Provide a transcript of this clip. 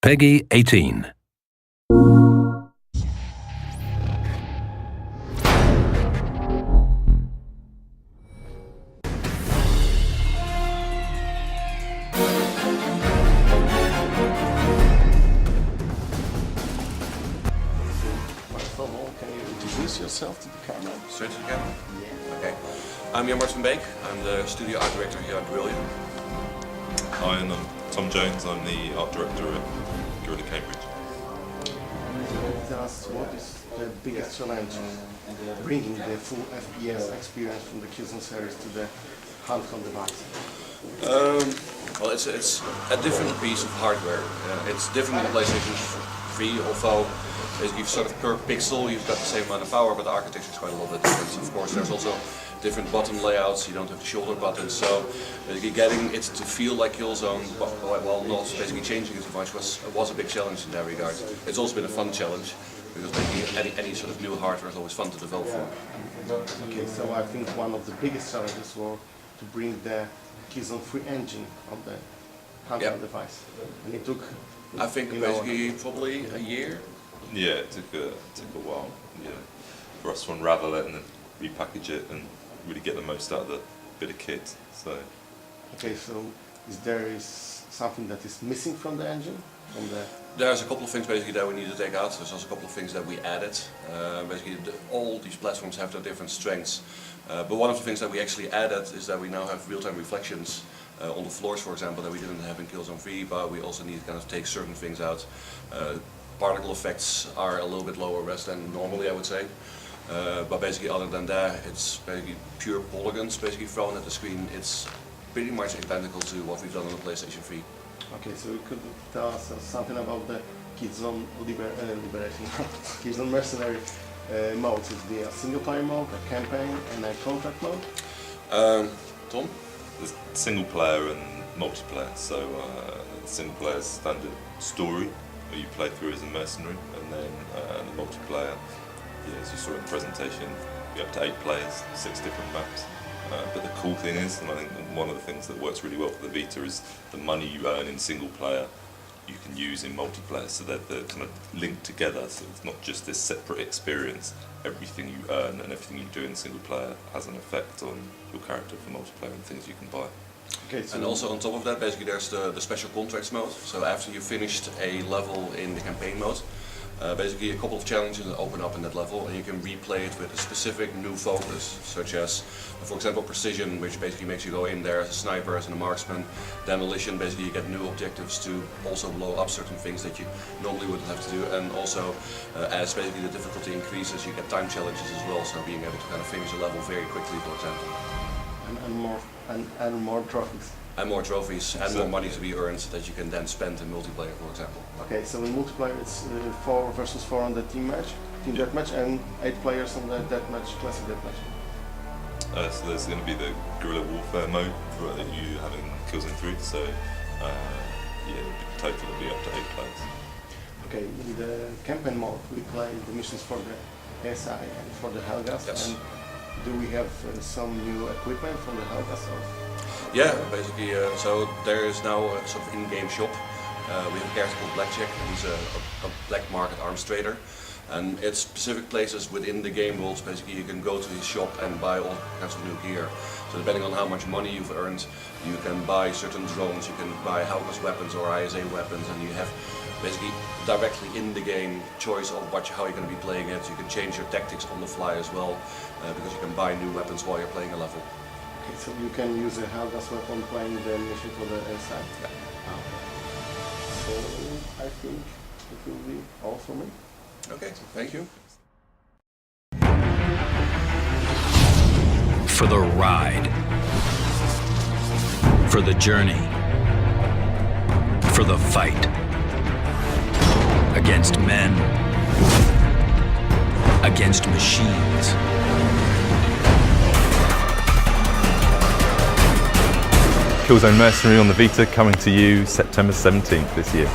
Peggy 18. First of all, can you introduce yourself to the camera? Straight to the camera? Yeah. Okay. I'm Jan-Bart van Beek. I'm the studio art director here at Brilliant. Hi, and I'm Tom Jones. I'm the art director at Guerrilla Cambridge. Tell us what is the biggest challenge bringing the full FPS experience from the Killzone series to the handheld device? Well, it's a different piece of hardware. It's different in PlayStation 3, although basically sort of per pixel you've got the same amount of power, but the architecture is quite a little bit different. Of course, there's also different button layouts. You don't have the shoulder buttons, so basically getting it to feel like Killzone while not basically changing it too much was a big challenge in that regard. It's also been a fun challenge because basically any sort of new hardware is always fun to develop for. Okay, so I think one of the biggest challenges was to bring the Killzone 3 engine on the handheld device, and it took. I think basically probably a year. Yeah, it took a while. Yeah, for us to unravel it and then repackage it and really get the most out of the bit of kit. So. Okay, so is something that is missing from the engine? There's a couple of things basically that we need to take out. There's also a couple of things that we added. Basically, all these platforms have their different strengths. But one of the things that we actually added is that we now have real-time reflections on the floors, for example, that we didn't have in Killzone 3. But we also need to kind of take certain things out. Particle effects are a little bit lower res than normally, I would say. But basically, other than that, it's basically pure polygons basically thrown at the screen. It's pretty much identical to what we've done on the PlayStation 3. Okay, so you could tell us something about the Killzone Killzone Mercenary modes. Is there a single player mode, a campaign, and a contract mode? Tom? There's single player and multiplayer. So single player is standard story, where you play through as a mercenary, and then the multiplayer, as you saw in the presentation, you're up to 8 players, 6 different maps. But the cool thing is, and I think one of the things that works really well for the Vita is the money you earn in single player you can use in multiplayer, so they're kind of linked together, so it's not just this separate experience. Everything you earn and everything you do in single player has an effect on your character for multiplayer and things you can buy. Okay, so and also on top of that, basically there's the special contracts mode. So after you've finished a level in the campaign mode, basically a couple of challenges open up in that level, and you can replay it with a specific new focus, such as, for example, precision, which basically makes you go in there as a sniper, as a marksman. Demolition, basically you get new objectives to also blow up certain things that you normally wouldn't have to do, and also as basically the difficulty increases, you get time challenges as well, so being able to kind of finish a level very quickly, for example. And more trophies. And more trophies and more money to be earned that you can then spend in multiplayer, for example. Okay, so in multiplayer it's 4 versus 4 on the team deathmatch, and 8 players on the deathmatch, classic deathmatch. So there's going to be the guerrilla warfare mode that you have in Killzone 3. So total will be up to 8 players. Okay, in the campaign mode we play the missions for the SI and for the Helgas. Yes. And do we have some new equipment from the Helgas? Yeah, basically, so there is now a sort of in-game shop. We have a character called Blackjack, and he's a black market arms trader. And it's specific places within the game worlds, basically you can go to his shop and buy all kinds of new gear. So depending on how much money you've earned, you can buy certain drones, you can buy Helgas weapons or ISA weapons, and you have basically directly in the game choice of how you're going to be playing it. You can change your tactics on the fly as well, because you can buy new weapons while you're playing a level. Okay, so you can use a Helgas weapon playing the mission for the SI? Yeah. Okay. So I think it will be all for me. Okay, thank you. For the ride. For the journey. For the fight. Against men. Against machines. Killzone Mercenary on the Vita, coming to you September 17th this year.